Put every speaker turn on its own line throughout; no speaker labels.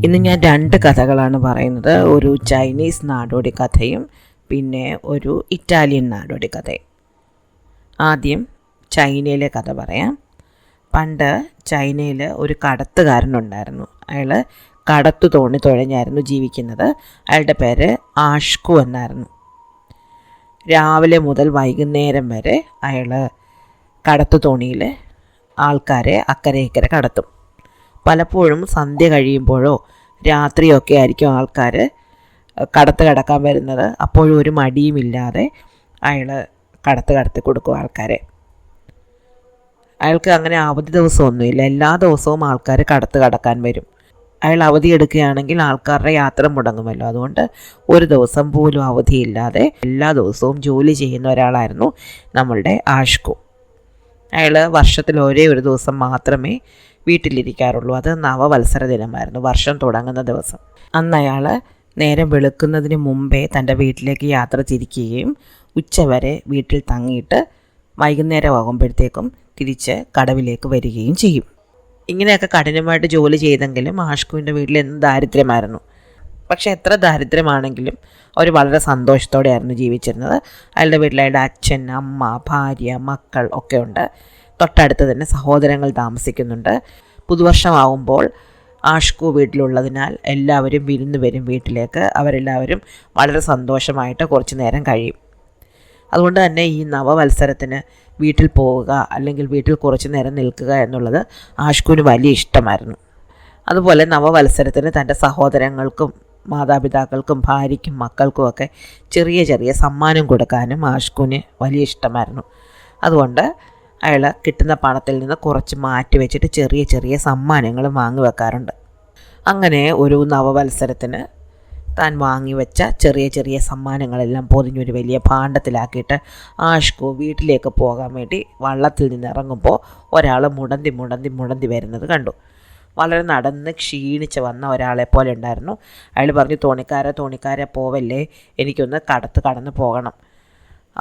ഇന്ന് ഞാൻ 2 കഥകളാണ് പറയുന്നത്. ഒരു ചൈനീസ് നാടോടി കഥയും പിന്നെ ഒരു ഇറ്റാലിയൻ നാടോടി കഥയും. ആദ്യം ചൈനയിലെ കഥ പറയാം. പണ്ട് ചൈനയിൽ ഒരു കടത്തുകാരനുണ്ടായിരുന്നു. അയാൾ കടത്തു തോണി തുഴഞ്ഞായിരുന്നു ജീവിക്കുന്നത്. അയാളുടെ പേര് ആഷ്കു എന്നായിരുന്നു. രാവിലെ മുതൽ വൈകുന്നേരം വരെ അയാൾ കടത്തു തോണിയിൽ ആൾക്കാരെ അക്കരെ ഇക്കരെ കടത്തും. പലപ്പോഴും സന്ധ്യ കഴിയുമ്പോഴോ രാത്രിയൊക്കെ ആയിരിക്കും ആൾക്കാർ കടത്ത് കടക്കാൻ വരുന്നത്. അപ്പോഴും ഒരു മടിയുമില്ലാതെ അയാൾ കടത്തി കൊടുക്കും ആൾക്കാരെ. അയാൾക്ക് അങ്ങനെ അവധി ദിവസമൊന്നുമില്ല. എല്ലാ ദിവസവും ആൾക്കാർ കടത്ത് കടക്കാൻ വരും. അയാൾ അവധി എടുക്കുകയാണെങ്കിൽ ആൾക്കാരുടെ യാത്ര മുടങ്ങുമല്ലോ. അതുകൊണ്ട് ഒരു ദിവസം പോലും അവധിയില്ലാതെ എല്ലാ ദിവസവും ജോലി ചെയ്യുന്ന ഒരാളായിരുന്നു നമ്മളുടെ ആഷ്കു. അയാൾ വർഷത്തിൽ ഒരേ ഒരു ദിവസം മാത്രമേ വീട്ടിലിരിക്കാറുള്ളൂ. അത് നവവത്സര ദിനമായിരുന്നു, വർഷം തുടങ്ങുന്ന ദിവസം. അന്ന് അയാൾ നേരം വെളുക്കുന്നതിന് മുമ്പേ തൻ്റെ വീട്ടിലേക്ക് യാത്ര തിരിക്കുകയും ഉച്ചവരെ വീട്ടിൽ തങ്ങിയിട്ട് വൈകുന്നേരം ആകുമ്പോഴത്തേക്കും തിരിച്ച് കടവിലേക്ക് വരികയും ചെയ്യും. ഇങ്ങനെയൊക്കെ കഠിനമായിട്ട് ജോലി ചെയ്തെങ്കിലും ആഷ്കുവിൻ്റെ വീട്ടിൽ എന്ത് ദാരിദ്ര്യമായിരുന്നു. പക്ഷേ എത്ര ദാരിദ്ര്യമാണെങ്കിലും അവർ വളരെ സന്തോഷത്തോടെയായിരുന്നു ജീവിച്ചിരുന്നത്. അയാളുടെ വീട്ടിൽ അയാളുടെ അച്ഛൻ, അമ്മ, ഭാര്യ, മക്കൾ ഒക്കെ ഉണ്ട്. തൊട്ടടുത്ത് തന്നെ സഹോദരങ്ങൾ താമസിക്കുന്നുണ്ട്. പുതുവർഷമാകുമ്പോൾ ആഷ്കു വീട്ടിലുള്ളതിനാൽ എല്ലാവരും വിരുന്ന് വരും വീട്ടിലേക്ക്. അവരെല്ലാവരും വളരെ സന്തോഷമായിട്ട് കുറച്ച് നേരം കഴിയും. അതുകൊണ്ട് തന്നെ ഈ നവവത്സരത്തിന് വീട്ടിൽ പോവുക അല്ലെങ്കിൽ വീട്ടിൽ കുറച്ച് നേരം നിൽക്കുക എന്നുള്ളത് ആഷ്കുവിന് വലിയ ഇഷ്ടമായിരുന്നു. അതുപോലെ നവവത്സരത്തിന് തൻ്റെ സഹോദരങ്ങൾക്കും മാതാപിതാക്കൾക്കും ഭാര്യയ്ക്കും മക്കൾക്കുമൊക്കെ ചെറിയ ചെറിയ സമ്മാനം കൊടുക്കാനും ആഷ്കുവിന് വലിയ ഇഷ്ടമായിരുന്നു. അതുകൊണ്ട് അയാൾ കിട്ടുന്ന പണത്തിൽ നിന്ന് കുറച്ച് മാറ്റി വെച്ചിട്ട് ചെറിയ ചെറിയ സമ്മാനങ്ങൾ വാങ്ങി വെക്കാറുണ്ട്. അങ്ങനെ ഒരു നവവത്സരത്തിന് താൻ വാങ്ങിവെച്ച ചെറിയ ചെറിയ സമ്മാനങ്ങളെല്ലാം പൊതിഞ്ഞൊരു വലിയ ഭാണ്ഡത്തിലാക്കിയിട്ട് ആഷ്കു വീട്ടിലേക്ക് പോകാൻ വേണ്ടി വള്ളത്തിൽ നിന്ന് ഇറങ്ങുമ്പോൾ ഒരാൾ മുടന്തി വരുന്നത് കണ്ടു. വളരെ നടന്ന് ക്ഷീണിച്ച് വന്ന ഒരാളെ പോലെ ഉണ്ടായിരുന്നു. അയാൾ പറഞ്ഞു, തോണിക്കാരെ പോവല്ലേ, എനിക്കൊന്ന് കടന്ന് പോകണം.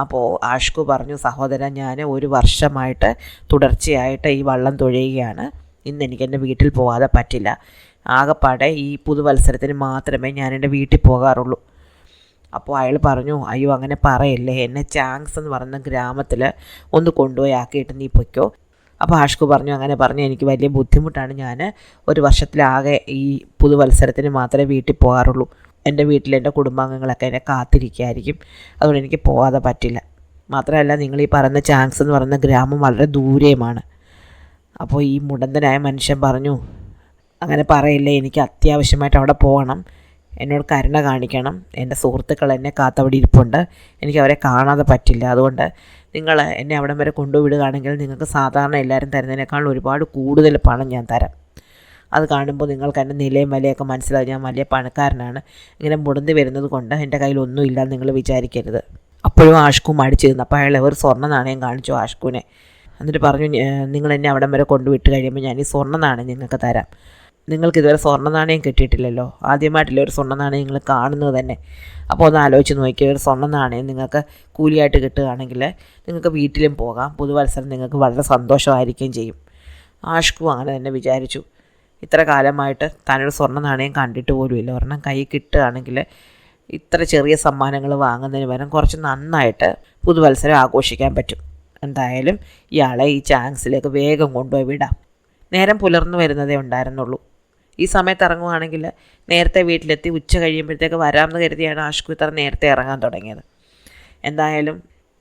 അപ്പോൾ ആഷ്കു പറഞ്ഞു, സഹോദരൻ, ഞാൻ ഒരു വർഷമായിട്ട് തുടർച്ചയായിട്ട് ഈ വള്ളം തുഴയുകയാണ്. ഇന്ന് എനിക്കെൻ്റെ വീട്ടിൽ പോകാതെ പറ്റില്ല. ആകെപ്പാടെ ഈ പുതുവത്സരത്തിന് മാത്രമേ ഞാൻ എൻ്റെ വീട്ടിൽ പോകാറുള്ളൂ. അപ്പോൾ അയാൾ പറഞ്ഞു, അയ്യോ അങ്ങനെ പറയല്ലേ, എന്നെ ചാങ്സ് എന്ന് പറയുന്ന ഗ്രാമത്തിൽ ഒന്ന് കൊണ്ടുപോയി ആക്കിയിട്ട് നീ പൊയ്ക്കോ. അപ്പോൾ ആഷ്കു പറഞ്ഞു, അങ്ങനെ പറഞ്ഞു എനിക്ക് വലിയ ബുദ്ധിമുട്ടാണ്. ഞാൻ ഒരു വർഷത്തിലാകെ ഈ പുതുവത്സരത്തിന് മാത്രമേ വീട്ടിൽ പോകാറുള്ളൂ. എൻ്റെ വീട്ടിൽ എൻ്റെ കുടുംബാംഗങ്ങളൊക്കെ എന്നെ കാത്തിരിക്കുകയായിരിക്കും. അതുകൊണ്ട് എനിക്ക് പോകാതെ പറ്റില്ല. മാത്രമല്ല, നിങ്ങൾ ഈ പറയുന്ന ചാങ്സ് എന്ന് പറയുന്ന ഗ്രാമം വളരെ ദൂരെയുമാണ്. അപ്പോൾ ഈ മുടന്തനായ മനുഷ്യൻ പറഞ്ഞു, അങ്ങനെ പറയില്ലേ, എനിക്ക് അത്യാവശ്യമായിട്ട് അവിടെ പോകണം. എന്നോട് കരുണ കാണിക്കണം. എൻ്റെ സുഹൃത്തുക്കൾ എന്നെ കാത്തവിടെ ഇരിപ്പുണ്ട്. എനിക്ക് അവരെ കാണാതെ പറ്റില്ല. അതുകൊണ്ട് നിങ്ങൾ എന്നെ അവിടം വരെ കൊണ്ടുവിടുകയാണെങ്കിൽ നിങ്ങൾക്ക് സാധാരണ എല്ലാവരും തരുന്നതിനേക്കാൾ ഒരുപാട് കൂടുതൽ പണം ഞാൻ തരാം. അത് കാണുമ്പോൾ നിങ്ങൾക്ക് എൻ്റെ നിലയും വിലയൊക്കെ മനസ്സിലായി. ഞാൻ വലിയ പണക്കാരനാണ്. ഇങ്ങനെ മുടന്തി വരുന്നത് കൊണ്ട് എൻ്റെ കയ്യിലൊന്നുമില്ല നിങ്ങൾ വിചാരിക്കരുത്. അപ്പോഴും ആഷ്കു മടിച്ചു നിന്നു. അപ്പോൾ അയാൾ ഒരു സ്വർണ്ണ നാണയം കാണിച്ചു ആഷ്കുവിനെ. എന്നിട്ട് പറഞ്ഞു, നിങ്ങൾ എന്നെ അവിടം വരെ കൊണ്ടുവിട്ട് കഴിയുമ്പോൾ ഞാൻ ഈ സ്വർണ്ണ നാണയം നിങ്ങൾക്ക് തരാം. നിങ്ങൾക്ക് ഇതുവരെ സ്വർണ്ണ നാണയം കിട്ടിയിട്ടില്ലല്ലോ, ആദ്യമായിട്ടില്ല ഒരു സ്വർണ്ണ നാണയം നിങ്ങൾ കാണുന്നത് തന്നെ. അപ്പോൾ ഒന്ന് ആലോചിച്ച് നോക്കിയാൽ ഒരു സ്വർണ്ണ നാണയം നിങ്ങൾക്ക് കൂലിയായിട്ട് കിട്ടുകയാണെങ്കിൽ നിങ്ങൾക്ക് വീട്ടിലും പോകാം. പുതുവത്സരം നിങ്ങൾക്ക് വളരെ സന്തോഷമായിരിക്കുകയും ചെയ്യും. ആഷ്കു അങ്ങനെ തന്നെ വിചാരിച്ചു. ഇത്ര കാലമായിട്ട് താനൊരു സ്വർണ്ണ നാണയം കണ്ടിട്ട് പോലുമില്ല. ഒരെണ്ണം കൈ കിട്ടുകയാണെങ്കിൽ ഇത്ര ചെറിയ സമ്മാനങ്ങൾ വാങ്ങുന്നതിന് പകരം കുറച്ച് നന്നായിട്ട് പുതുവത്സരം ആഘോഷിക്കാൻ പറ്റും. എന്തായാലും ഇയാളെ ഈ ചാങ്സിലേക്ക് വേഗം കൊണ്ടുപോയി വിടാം. നേരം പുലർന്നു വരുന്നതേ ഉണ്ടായിരുന്നുള്ളൂ. ഈ സമയത്ത് ഇറങ്ങുവാണെങ്കിൽ നേരത്തെ വീട്ടിലെത്തി ഉച്ച കഴിയുമ്പോഴത്തേക്ക് വരാമെന്ന് കരുതിയാണ് ആഷ്കു ഇത്ര നേരത്തെ ഇറങ്ങാൻ തുടങ്ങിയത്. എന്തായാലും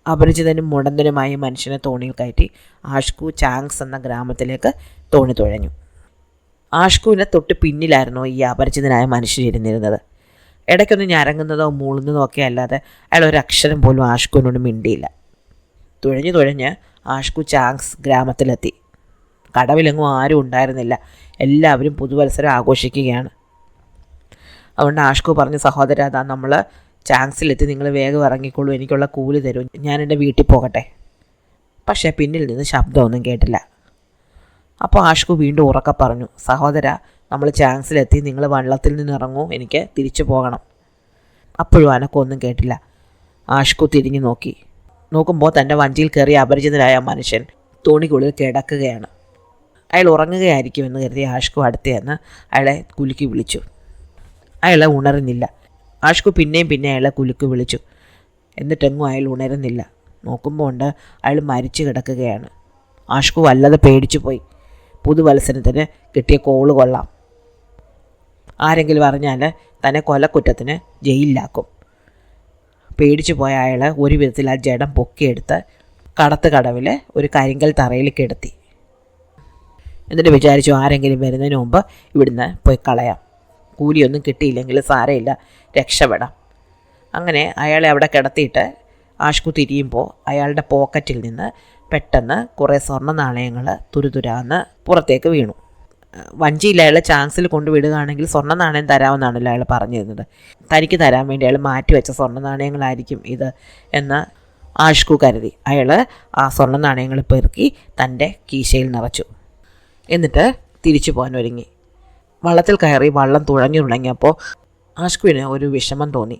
അപരിചിതനും മുടന്തനുമായ മനുഷ്യനെ തോണിയിൽ കയറ്റി ആഷ്കു ചാങ്സ് എന്ന ഗ്രാമത്തിലേക്ക് തോണി തുഴഞ്ഞു. ആഷ്കുവിൻ്റെ തൊട്ട് പിന്നിലായിരുന്നു ഈ അപരിചിതനായ മനുഷ്യനിരുന്നിരുന്നത്. ഇടയ്ക്കൊന്ന് ഞരങ്ങുന്നതോ മൂളുന്നതോ ഒക്കെ അല്ലാതെ അയാൾ ഒരു അക്ഷരം പോലും ആഷ്കുവിനോട് മിണ്ടിയില്ല. തുഴഞ്ഞ് ആഷ്കു ചാങ്സ് ഗ്രാമത്തിലെത്തി. കടവിലെങ്ങും ആരും ഉണ്ടായിരുന്നില്ല. എല്ലാവരും പുതുവത്സരം ആഘോഷിക്കുകയാണ്. അതുകൊണ്ട് ആഷ്കു പറഞ്ഞു, സഹോദര, അതാ നമ്മൾ ചാങ്സിലെത്തി, നിങ്ങൾ വേഗം ഇറങ്ങിക്കോളൂ, എനിക്കുള്ള കൂലി തരൂ, ഞാൻ എൻ്റെ വീട്ടിൽ പോകട്ടെ. പക്ഷേ പിന്നിൽ നിന്ന് ശബ്ദമൊന്നും കേട്ടില്ല. അപ്പോൾ ആഷ്കു വീണ്ടും ഉറക്കെ പറഞ്ഞു, സഹോദര, നമ്മൾ ചാങ്സിലെത്തി, നിങ്ങൾ വള്ളത്തിൽ നിന്ന് ഇറങ്ങൂ, എനിക്ക് തിരിച്ചു പോകണം. അപ്പോഴും അനക്കൊന്നും കേട്ടില്ല. ആഷ്കു തിരിഞ്ഞു നോക്കുമ്പോൾ തൻ്റെ വഞ്ചിയിൽ കയറിയ അപരിചിതനായ മനുഷ്യൻ തോണിക്കുള്ളിൽ കിടക്കുകയാണ്. അയാൾ ഉറങ്ങുകയായിരിക്കുമെന്ന് കരുതി ആഷ്കു അടുത്ത് ചെന്ന് അയാളെ കുലുക്കി വിളിച്ചു. അയാൾ ഉണരുന്നില്ല. ആഷ്കു പിന്നെയും അയാളെ കുലുക്കി വിളിച്ചു. എന്നിട്ടെങ്ങും അയാൾ ഉണരുന്നില്ല. നോക്കുമ്പോൾ ഉണ്ട് അയാൾ മരിച്ചു കിടക്കുകയാണ്. ആഷ്കു വല്ലാതെ പേടിച്ചു പോയി. പുതുവത്സരത്തിന് കിട്ടിയ കോള് കൊള്ളാം. ആരെങ്കിലും അറിഞ്ഞാൽ തന്നെ കൊലക്കുറ്റത്തിന് ജയിലിലാക്കും. പേടിച്ചു പോയ അയാൾ ഒരു വിധത്തിൽ ആ ജഡം പൊക്കിയെടുത്ത് കടത്ത് കടവിൽ ഒരു കരിങ്കൽ തറയിൽ കിടത്തി. എന്നിട്ട് വിചാരിച്ചു ആരെങ്കിലും വരുന്നതിന് മുമ്പ് ഇവിടുന്ന് പോയി കളയാം. കൂലിയൊന്നും കിട്ടിയില്ലെങ്കിൽ സാരമില്ല, രക്ഷപ്പെടാം. അങ്ങനെ അയാളെ അവിടെ കിടത്തിയിട്ട് ആഷ്കു തിരിയുമ്പോൾ അയാളുടെ പോക്കറ്റിൽ നിന്ന് പെട്ടെന്ന് കുറേ സ്വർണ്ണ നാണയങ്ങൾ തുരുതുരാന്ന് പുറത്തേക്ക് വീണു. വഞ്ചിയിൽ അയാൾ ചാൻസിൽ കൊണ്ടുവിടുകയാണെങ്കിൽ സ്വർണ്ണ നാണയം തരാമെന്നാണല്ലോ അയാൾ പറഞ്ഞിരുന്നത്. തനിക്ക് തരാൻ വേണ്ടി അയാൾ മാറ്റിവെച്ച സ്വർണ്ണ നാണയങ്ങളായിരിക്കും ഇത് എന്ന് ആഷ്കു കരുതി. അയാൾ ആ സ്വർണ്ണ നാണയങ്ങൾ പെറുക്കി തൻ്റെ കീശയിൽ നിറച്ചു. എന്നിട്ട് തിരിച്ചു പോകാൻ ഒരുങ്ങി. വള്ളത്തിൽ കയറി വള്ളം തുഴഞ്ഞു തുടങ്ങിയപ്പോൾ ആഷ്കുവിന് ഒരു വിഷമം തോന്നി.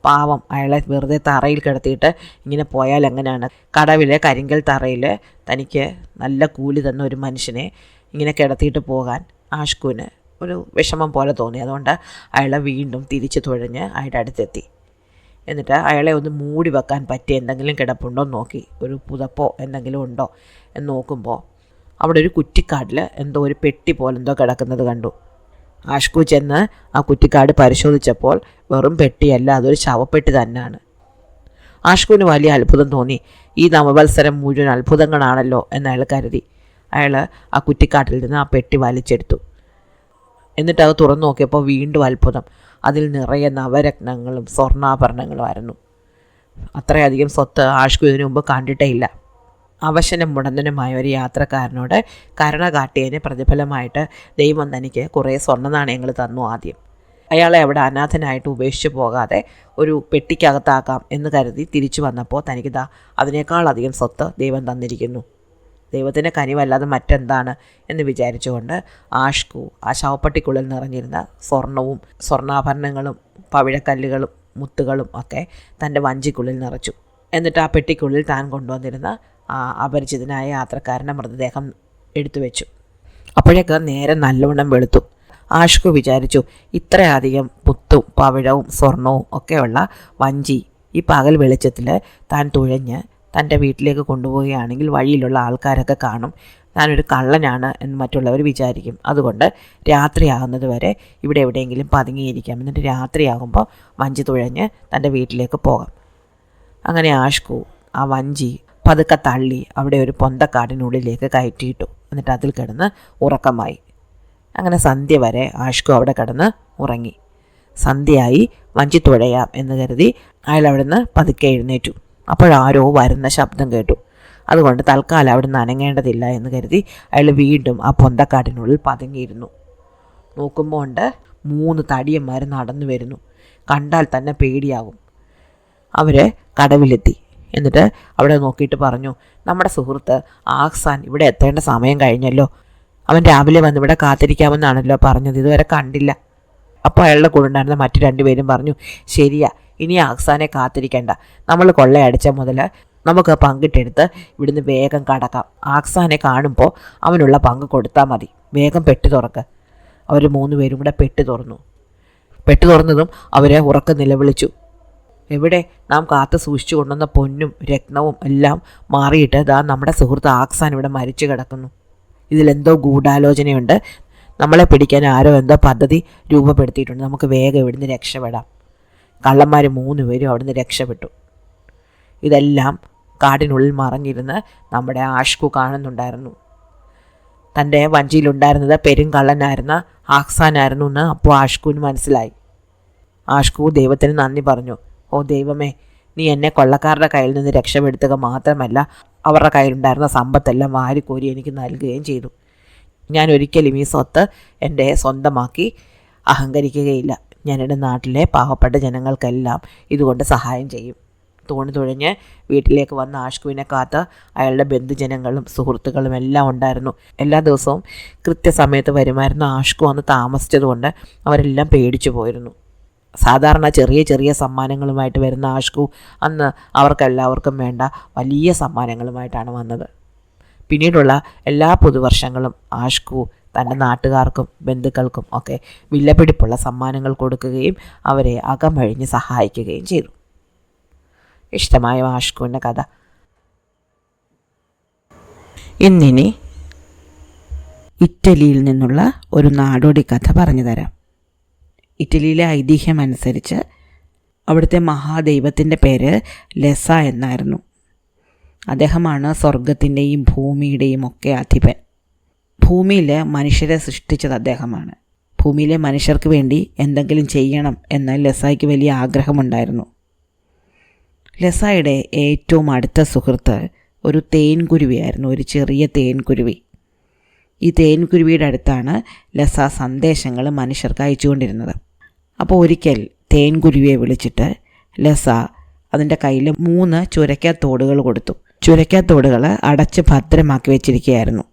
പാവം, അയാളെ വെറുതെ തറയിൽ കിടത്തിയിട്ട് ഇങ്ങനെ പോയാൽ എങ്ങനെയാണ്? കടവിലെ കരിങ്കൽ തറയിൽ തനിക്ക് നല്ല കൂലി തന്ന ഒരു മനുഷ്യനെ ഇങ്ങനെ കിടത്തിയിട്ട് പോകാൻ ആഷ്കുവിന് ഒരു വിഷമം പോലെ തോന്നി. അതുകൊണ്ട് അയാളെ വീണ്ടും തിരിച്ച് തുഴഞ്ഞ് അയാളുടെ അടുത്തെത്തി. എന്നിട്ട് അയാളെ ഒന്ന് മൂടി വെക്കാൻ പറ്റിയ എന്തെങ്കിലും കിടപ്പുണ്ടോ എന്ന് നോക്കി. ഒരു പുതപ്പോ എന്തെങ്കിലും ഉണ്ടോ എന്ന് നോക്കുമ്പോൾ അവിടെ ഒരു കുറ്റിക്കാട്ടിൽ എന്തോ ഒരു പെട്ടി പോലെന്തോ കിടക്കുന്നത് കണ്ടു. ആഷ്കു ചെന്ന് ആ കുറ്റിക്കാട് പരിശോധിച്ചപ്പോൾ വെറും പെട്ടിയല്ല, അതൊരു ശവപ്പെട്ടി തന്നെയാണ്. ആഷ്കുവിന് വലിയ അത്ഭുതം തോന്നി. ഈ നവവത്സരം മുഴുവൻ അത്ഭുതങ്ങളാണല്ലോ എന്നയാൾ കരുതി. അയാൾ ആ കുറ്റിക്കാട്ടിൽ നിന്ന് ആ പെട്ടി വലിച്ചെടുത്തു. എന്നിട്ട് അത് തുറന്നു നോക്കിയപ്പോൾ വീണ്ടും അത്ഭുതം. അതിൽ നിറയെ നവരത്നങ്ങളും സ്വർണ്ണാഭരണങ്ങളുമായിരുന്നു. അത്രയധികം സ്വത്ത് ആഷ്കു ഇതിനു മുമ്പ് കണ്ടിട്ടേ ഇല്ല. അവശനും മുടന്തനുമായ ഒരു യാത്രക്കാരനോട് കരുണ കാട്ടിയതിന് പ്രതിഫലമായിട്ട് ദൈവം തനിക്ക് കുറേ സ്വർണ്ണ നാണയങ്ങൾ തന്നു. ആദ്യം അയാളെ അവിടെ അനാഥനായിട്ട് ഉപേക്ഷിച്ച് പോകാതെ ഒരു പെട്ടിക്കകത്താക്കാം എന്ന് കരുതി തിരിച്ചു വന്നപ്പോൾ തനിക്കിതാ അതിനേക്കാളധികം സ്വത്ത് ദൈവം തന്നിരിക്കുന്നു. ദൈവത്തിൻ്റെ കനിവല്ലാതെ മറ്റെന്താണ് എന്ന് വിചാരിച്ചുകൊണ്ട് ആഷ്കു ആ ശവപ്പെട്ടിക്കുള്ളിൽ നിറഞ്ഞിരുന്ന സ്വർണവും സ്വർണ്ണാഭരണങ്ങളും പവിഴക്കല്ലുകളും മുത്തുകളും ഒക്കെ തൻ്റെ വഞ്ചിക്കുള്ളിൽ നിറച്ചു. എന്നിട്ട് ആ പെട്ടിക്കുള്ളിൽ താൻ കൊണ്ടുവന്നിരുന്ന ആ അപരിചിതനായ യാത്രക്കാരൻ്റെ മൃതദേഹം എടുത്തു വെച്ചു. അപ്പോഴേക്ക് നേരെ നല്ലവണ്ണം വെളുത്തു. ആഷ്കു വിചാരിച്ചു, ഇത്രയധികം പുത്തും പവിഴവും സ്വർണവും ഒക്കെയുള്ള വഞ്ചി ഈ പകൽ വെളിച്ചത്തിൽ താൻ തുഴഞ്ഞ് തൻ്റെ വീട്ടിലേക്ക് കൊണ്ടുപോവുകയാണെങ്കിൽ വഴിയിലുള്ള ആൾക്കാരൊക്കെ കാണും, താനൊരു കള്ളനാണ് എന്ന് മറ്റുള്ളവർ വിചാരിക്കും. അതുകൊണ്ട് രാത്രിയാകുന്നത് വരെ ഇവിടെ എവിടെയെങ്കിലും പതുങ്ങിയിരിക്കാം. എന്നിട്ട് രാത്രിയാകുമ്പോൾ വഞ്ചി തുഴഞ്ഞ് തൻ്റെ വീട്ടിലേക്ക് പോകാം. അങ്ങനെ ആഷ്കു ആ വഞ്ചി പതുക്കെ തള്ളി അവിടെ ഒരു പൊന്തക്കാടിനുള്ളിലേക്ക് കയറ്റിയിട്ടു. എന്നിട്ട് അതിൽ കിടന്ന് ഉറക്കമായി. അങ്ങനെ സന്ധ്യ വരെ ആഷ്കു അവിടെ കിടന്ന് ഉറങ്ങി. സന്ധ്യയായി, വഞ്ചി തുഴയാം എന്ന് കരുതി അയാൾ അവിടെ നിന്ന് പതുക്കെ എഴുന്നേറ്റു. അപ്പോഴാരോ വരുന്ന ശബ്ദം കേട്ടു. അതുകൊണ്ട് തൽക്കാലം അവിടെ നിന്ന് അനങ്ങേണ്ടതില്ല എന്ന് കരുതി അയാൾ വീണ്ടും ആ പൊന്തക്കാടിനുള്ളിൽ പതുങ്ങിയിരുന്നു. നോക്കുമ്പോൾ ഉണ്ട് 3 തടിയന്മാർ നടന്നു വരുന്നു. കണ്ടാൽ തന്നെ പേടിയാകും. അവർ കടവിലെത്തി. എന്നിട്ട് അവിടെ നോക്കിയിട്ട് പറഞ്ഞു, നമ്മുടെ സുഹൃത്ത് ആഹ്സാൻ ഇവിടെ എത്തേണ്ട സമയം കഴിഞ്ഞല്ലോ. അവൻ രാവിലെ വന്ന് ഇവിടെ കാത്തിരിക്കാമെന്നാണല്ലോ പറഞ്ഞത്, ഇതുവരെ കണ്ടില്ല. അപ്പോൾ അയാളുടെ കൂടെ ഉണ്ടായിരുന്ന മറ്റു 2 പേരും പറഞ്ഞു, ശരിയാ, ഇനി ആഹ്സാനെ കാത്തിരിക്കേണ്ട. നമ്മൾ കൊള്ളയടിച്ച മുതൽ നമുക്ക് പങ്കിട്ടെടുത്ത് ഇവിടുന്ന് വേഗം കടക്കാം. ആഹ്സാനെ കാണുമ്പോൾ അവനുള്ള പങ്ക് കൊടുത്താൽ മതി. വേഗം പെട്ടി തുറക്ക്. അവർ 3 പേരും കൂടെ പെട്ടി തുറന്നു. പെട്ടി തുറന്നതും അവരെ ഉറക്കം നിലവിളിച്ചു. എവിടെ നാം കാത്തു സൂക്ഷിച്ചു കൊണ്ടുവന്ന പൊന്നും രത്നവും എല്ലാം മാറിയിട്ട് ദാ നമ്മുടെ സുഹൃത്ത് ആഹ്സാൻ ഇവിടെ മരിച്ചു കിടക്കുന്നു. ഇതിലെന്തോ ഗൂഢാലോചനയുണ്ട്. നമ്മളെ പിടിക്കാൻ ആരോ എന്തോ പദ്ധതി രൂപപ്പെടുത്തിയിട്ടുണ്ട്. നമുക്ക് വേഗം ഇവിടുന്ന് രക്ഷപ്പെടാം. കള്ളന്മാർ 3 പേരും അവിടുന്ന് രക്ഷപ്പെട്ടു. ഇതെല്ലാം കാടിനുള്ളിൽ മറഞ്ഞിരുന്ന് നമ്മുടെ ആഷ്കു കാണുന്നുണ്ടായിരുന്നു. തൻ്റെ വഞ്ചിയിലുണ്ടായിരുന്നത് പെരുങ്കള്ളനായിരുന്ന ആഹ്സാനായിരുന്നു എന്ന് അപ്പോൾ ആഷ്കുവിന് മനസ്സിലായി. ആഷ്കു ദൈവത്തിന് നന്ദി പറഞ്ഞു. ഓ ദൈവമേ, നീ എന്നെ കൊള്ളക്കാരുടെ കയ്യിൽ നിന്ന് രക്ഷപ്പെടുത്തുക മാത്രമല്ല, അവരുടെ കയ്യിലുണ്ടായിരുന്ന സമ്പത്തെല്ലാം വാരിക്കോരി എനിക്ക് നൽകുകയും ചെയ്തു. ഞാൻ ഒരിക്കലും ഈ സ്വത്ത് എൻ്റെ സ്വന്തമാക്കി അഹങ്കരിക്കുകയില്ല. ഞാൻ എൻ്റെ നാട്ടിലെ പാവപ്പെട്ട ജനങ്ങൾക്കെല്ലാം ഇതുകൊണ്ട് സഹായം ചെയ്യും. തോണി തുഴഞ്ഞ് വീട്ടിലേക്ക് വന്ന ആഷ്കുവിനെ കാത്ത് അയാളുടെ ബന്ധുജനങ്ങളും സുഹൃത്തുക്കളും എല്ലാം ഉണ്ടായിരുന്നു. എല്ലാ ദിവസവും കൃത്യസമയത്ത് വരുമായിരുന്ന ആഷ്കു അന്ന് താമസിച്ചതുകൊണ്ട് അവരെല്ലാം പേടിച്ചു പോയിരുന്നു. സാധാരണ ചെറിയ ചെറിയ സമ്മാനങ്ങളുമായിട്ട് വരുന്ന ആഷ്കു അന്ന് അവർക്കെല്ലാവർക്കും വേണ്ട വലിയ സമ്മാനങ്ങളുമായിട്ടാണ് വന്നത്. പിന്നീടുള്ള എല്ലാ പുതുവർഷങ്ങളും ആഷ്കു തൻ്റെ നാട്ടുകാർക്കും ബന്ധുക്കൾക്കും ഒക്കെ വിലപിടിപ്പുള്ള സമ്മാനങ്ങൾ കൊടുക്കുകയും അവരെ അകമഴിഞ്ഞ് സഹായിക്കുകയും ചെയ്തു. ഇഷ്ടമായ ആഷ്കുവിൻ്റെ കഥ. ഇന്നിനി ഇറ്റലിയിൽ നിന്നുള്ള ഒരു നാടോടി കഥ പറഞ്ഞു തരാം. ഇറ്റലിയിലെ ഐതിഹ്യം അനുസരിച്ച് അവിടുത്തെ മഹാദൈവത്തിൻ്റെ പേര് ലെസ എന്നായിരുന്നു. അദ്ദേഹമാണ് സ്വർഗത്തിൻ്റെയും ഭൂമിയുടെയും ഒക്കെ അധിപൻ. ഭൂമിയിൽ മനുഷ്യരെ സൃഷ്ടിച്ചത് അദ്ദേഹമാണ്. ഭൂമിയിലെ മനുഷ്യർക്ക് വേണ്ടി എന്തെങ്കിലും ചെയ്യണം എന്ന് ലെസായ്ക്ക് വലിയ ആഗ്രഹമുണ്ടായിരുന്നു. ലെസായുടെ ഏറ്റവും അടുത്ത സുഹൃത്ത് ഒരു തേൻകുരുവിയായിരുന്നു, ഒരു ചെറിയ തേൻകുരുവി. ഈ തേൻകുരുവിയുടെ അടുത്താണ് ലെസ സന്ദേശങ്ങൾ മനുഷ്യർക്ക് അയച്ചുകൊണ്ടിരുന്നത്. അപ്പോൾ ഒരിക്കൽ തേൻകുരുവിയെ വിളിച്ചിട്ട് ലെസ അതിൻ്റെ കയ്യിൽ 3 ചുരക്കാത്തോടുകൾ കൊടുത്തു. ചുരക്കാത്തോടുകൾ അടച്ച് ഭദ്രമാക്കി വെച്ചിരിക്കുകയായിരുന്നു.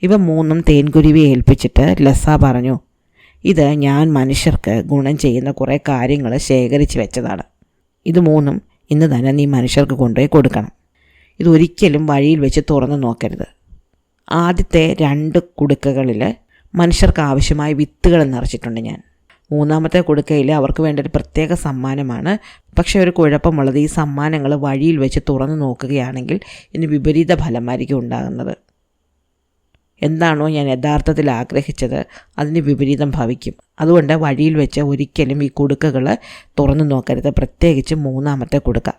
ഇവ 3 തേൻകുരുവിയെ ഏൽപ്പിച്ചിട്ട് ലെസ പറഞ്ഞു, ഇത് ഞാൻ മനുഷ്യർക്ക് ഗുണം ചെയ്യുന്ന കുറേ കാര്യങ്ങൾ ശേഖരിച്ച് വെച്ചതാണ്. ഇത് 3 ഇന്ന് തന്നെ നീ മനുഷ്യർക്ക് കൊണ്ടുപോയി കൊടുക്കണം. ഇതൊരിക്കലും വഴിയിൽ വെച്ച് തുറന്നു നോക്കരുത്. ആദ്യത്തെ 2 കുടുക്കകളിൽ മനുഷ്യർക്ക് ആവശ്യമായ വിത്തുകൾ നിറച്ചിട്ടുണ്ട് ഞാൻ. 3ാമത്തെ കുടുക്കയിൽ അവർക്ക് വേണ്ട ഒരു പ്രത്യേക സമ്മാനമാണ്. പക്ഷേ ഒരു കുഴപ്പമുള്ളത്, ഈ സമ്മാനങ്ങൾ വഴിയിൽ വെച്ച് തുറന്നു നോക്കുകയാണെങ്കിൽ ഇതിന് വിപരീത ഫലമായിരിക്കും ഉണ്ടാകുന്നത്. എന്താണോ ഞാൻ യഥാർത്ഥത്തിൽ ആഗ്രഹിച്ചത് അതിന് വിപരീതം ഭവിക്കും. അതുകൊണ്ട് വഴിയിൽ വെച്ച് ഒരിക്കലും ഈ കുടുക്കകൾ തുറന്നു നോക്കരുത്, പ്രത്യേകിച്ച് 3ാമത്തെ കുടുക്ക.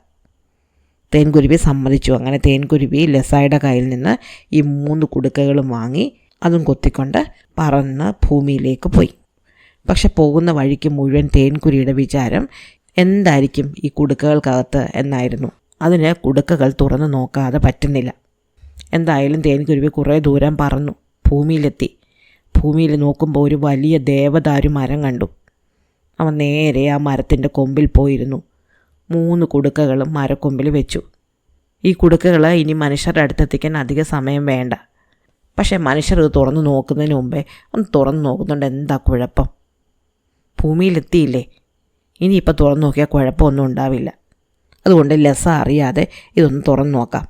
തേൻകുരുവി സമ്മതിച്ചു. അങ്ങനെ തേൻകുരുവി ലെസായുടെ കയ്യിൽ നിന്ന് ഈ 3 കുടുക്കകളും വാങ്ങി അതും കൊത്തിക്കൊണ്ട് പറന്ന് ഭൂമിയിലേക്ക് പോയി. പക്ഷെ പോകുന്ന വഴിക്ക് മുഴുവൻ തേൻകുരുവിയുടെ വിചാരം എന്തായിരിക്കും ഈ കുടുക്കകൾക്കകത്ത് എന്നായിരുന്നു. അതിന് കുടുക്കകൾ തുറന്നു നോക്കാതെ പറ്റുന്നില്ല. എന്തായാലും തേൻകുരുവി കുറേ ദൂരം പറന്നു ഭൂമിയിലെത്തി. ഭൂമിയിൽ നോക്കുമ്പോൾ ഒരു വലിയ ദേവദാരു മരം കണ്ടു. അവൻ നേരെ ആ മരത്തിൻ്റെ കൊമ്പിൽ പോയിരുന്നു. 3 കുടുക്കകളും മരക്കൊമ്പിൽ വെച്ചു. ഈ കുടുക്കകൾ ഇനി മനുഷ്യരുടെ അടുത്തെത്തിക്കാൻ അധിക സമയം വേണ്ട. പക്ഷേ മനുഷ്യർ ഇത് തുറന്നു നോക്കുന്നതിന് മുമ്പേ ഒന്ന് തുറന്നു നോക്കുന്നുണ്ട്. എന്താ കുഴപ്പം? ഭൂമിയിലെത്തിയില്ലേ, ഇനിയിപ്പോൾ തുറന്നു നോക്കിയാൽ കുഴപ്പമൊന്നും ഉണ്ടാവില്ല. അതുകൊണ്ട് ലെസ അറിയാതെ ഇതൊന്ന് തുറന്നു നോക്കാം.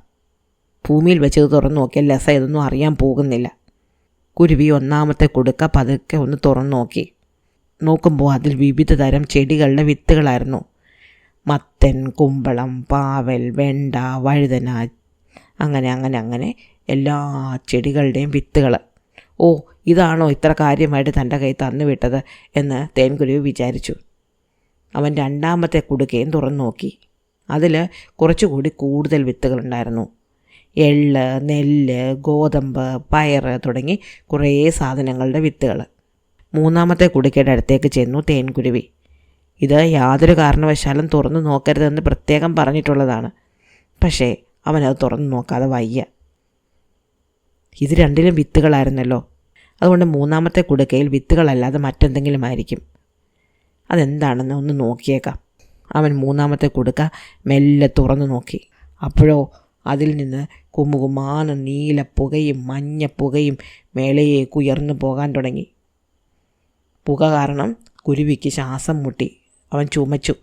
ഭൂമിയിൽ വെച്ച് ഇത് തുറന്നു നോക്കിയാൽ ലെസ ഇതൊന്നും അറിയാൻ പോകുന്നില്ല. കുരുവി 1ാമത്തെ കുടുക്ക പതുക്കെ ഒന്ന് തുറന്നു നോക്കി. നോക്കുമ്പോൾ അതിൽ വിവിധ തരം ചെടികളുടെ വിത്തുകളായിരുന്നു. മത്തൻ, കുമ്പളം, പാവൽ, വെണ്ട, വഴുതന, അങ്ങനെ എല്ലാ ചെടികളുടെയും വിത്തുകൾ. ഓ, ഇതാണോ ഇത്ര കാര്യമായിട്ട് തൻ്റെ കൈ തന്നു വിട്ടത് എന്ന് തേൻകുരുവി വിചാരിച്ചു. അവൻ 2ാമത്തെ കുടുക്കയും തുറന്നു നോക്കി. അതിൽ കുറച്ചുകൂടി കൂടുതൽ വിത്തുകളുണ്ടായിരുന്നു. എള്ള്, നെല്ല്, ഗോതമ്പ്, പയറ് തുടങ്ങി കുറേ സാധനങ്ങളുടെ വിത്തുകൾ. 3ാമത്തെ കുടുക്കയുടെ അടുത്തേക്ക് ചെന്നു തേൻകുരുവി. ഇത് യാതൊരു കാരണവശാലും തുറന്നു നോക്കരുതെന്ന് പ്രത്യേകം പറഞ്ഞിട്ടുള്ളതാണ്. പക്ഷേ അവനത് തുറന്നു നോക്കാതെ വയ്യ. ഇത് 2ലും വിത്തുകളായിരുന്നല്ലോ. അതുകൊണ്ട് 3ാമത്തെ കുടുക്കയിൽ വിത്തുകളല്ലാതെ മറ്റെന്തെങ്കിലും ആയിരിക്കും. അതെന്താണെന്ന് ഒന്ന് നോക്കിയേക്കാം. അവൻ 3ാമത്തെ കുടുക്ക മെല്ലെ തുറന്നു നോക്കി. അപ്പോഴോ അതിൽ നിന്ന് കുമുകുമാന നീല പുകയും മഞ്ഞ പുകയും മേളയേക്ക് ഉയർന്നു പോകാൻ തുടങ്ങി. പുക കാരണം കുരുവിക്ക് ശ്വാസം മുട്ടി. അവൻ ചുമച്ചു.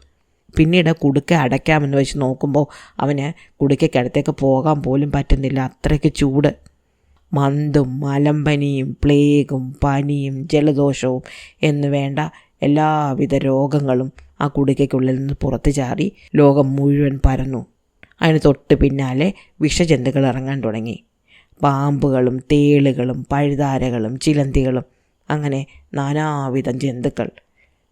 പിന്നീട് കുടുക്ക അടയ്ക്കാമെന്ന് വെച്ച് നോക്കുമ്പോൾ അവന് കുടുക്കയ്ക്കടുത്തേക്ക് പോകാൻ പോലും പറ്റുന്നില്ല. അത്രയ്ക്ക് ചൂട്. മന്തും മലമ്പനിയും പ്ലേഗും പനിയും ജലദോഷവും എന്ന് വേണ്ട എല്ലാവിധ രോഗങ്ങളും ആ കുടുക്കയ്ക്കുള്ളിൽ നിന്ന് പുറത്തു ചാടി ലോകം മുഴുവൻ പരന്നു. അതിന് തൊട്ട് പിന്നാലെ വിഷജന്തുക്കൾ ഇറങ്ങാൻ തുടങ്ങി. പാമ്പുകളും തേളുകളും പഴുതാരകളും ചിലന്തികളും അങ്ങനെ നാനാവിധം ജന്തുക്കൾ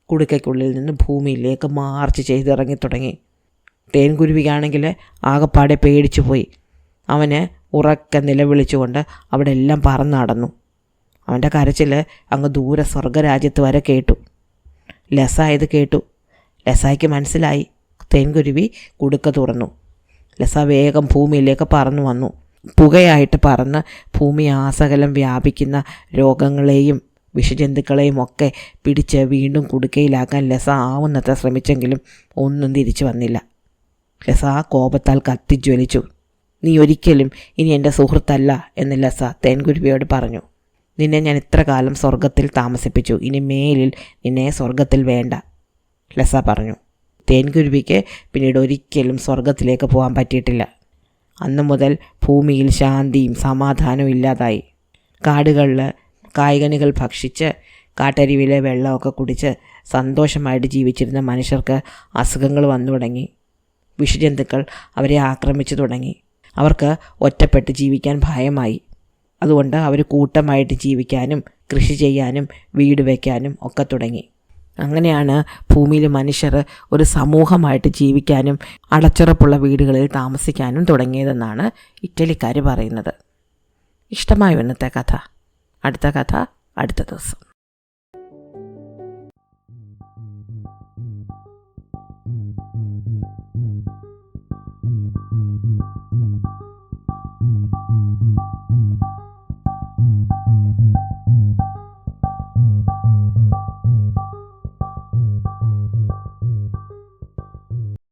കുടുക്കയ്ക്കുള്ളിൽ നിന്ന് ഭൂമിയിലേക്ക് മാർച്ച് ചെയ്തിറങ്ങി തുടങ്ങി. തേൻകുരുവിക്കാണെങ്കിൽ ആകപ്പാടെ പേടിച്ചു പോയി. അവന് ഉറക്കെ നിലവിളിച്ചുകൊണ്ട് അവിടെ എല്ലാം പറന്നു നടന്നു. അവൻ്റെ കരച്ചിൽ അങ്ങ് ദൂരെ സ്വർഗരാജ്യത്ത് വരെ കേട്ടു. ലെസ ഇത് കേട്ടു. ലെസായ്ക്ക് മനസ്സിലായി. തേൻകുരുവി കുടുക്ക തുറന്നു. ലെസ വേഗം ഭൂമിയിലേക്ക് പറന്നു വന്നു. പുകയായിട്ട് പറന്ന് ഭൂമി ആസകലം വ്യാപിക്കുന്ന രോഗങ്ങളെയും വിഷജന്തുക്കളെയും ഒക്കെ പിടിച്ച് വീണ്ടും കുടുക്കയിലാക്കാൻ ലെസ ആവുന്നത്ര ശ്രമിച്ചെങ്കിലും ഒന്നും തിരിച്ചു വന്നില്ല. ലെസ കോപത്താൽ കത്തിജ്വലിച്ചു. നീ ഒരിക്കലും ഇനി എൻ്റെ സുഹൃത്തല്ല എന്ന് ലെസ തേൻകുരുവിയോട് പറഞ്ഞു. നിന്നെ ഞാൻ ഇത്ര കാലം സ്വർഗത്തിൽ താമസിപ്പിച്ചു, ഇനി മേലിൽ നിന്നെ സ്വർഗത്തിൽ വേണ്ട, ലെസ പറഞ്ഞു. തേൻകുരുവിക്ക് പിന്നീട് ഒരിക്കലും സ്വർഗത്തിലേക്ക് പോകാൻ പറ്റിയിട്ടില്ല. അന്നു മുതൽ ഭൂമിയിൽ ശാന്തിയും സമാധാനവും ഇല്ലാതായി. കാടുകളിൽ കായ്കനികൾ ഭക്ഷിച്ച് കാട്ടരുവിയിലെ വെള്ളമൊക്കെ കുടിച്ച് സന്തോഷമായിട്ട് ജീവിച്ചിരുന്ന മനുഷ്യർക്ക് അസുഖങ്ങൾ വന്നു തുടങ്ങി. വിഷജന്തുക്കൾ അവരെ ആക്രമിച്ചു തുടങ്ങി. അവർക്ക് ഒറ്റപ്പെട്ട് ജീവിക്കാൻ ഭയമായി. അതുകൊണ്ട് അവർ കൂട്ടമായിട്ട് ജീവിക്കാനും കൃഷി ചെയ്യാനും വീട് വയ്ക്കാനും ഒക്കെ തുടങ്ങി. അങ്ങനെയാണ് ഭൂമിയിൽ മനുഷ്യർ ഒരു സമൂഹമായിട്ട് ജീവിക്കാനും അടച്ചുറപ്പുള്ള വീടുകളിൽ താമസിക്കാനും തുടങ്ങിയതെന്നാണ് ഇറ്റലിക്കാർ പറയുന്നത്. ഇഷ്ടമായോ ഇന്നത്തെ കഥ? അടുത്ത കഥ അടുത്ത ദിവസം.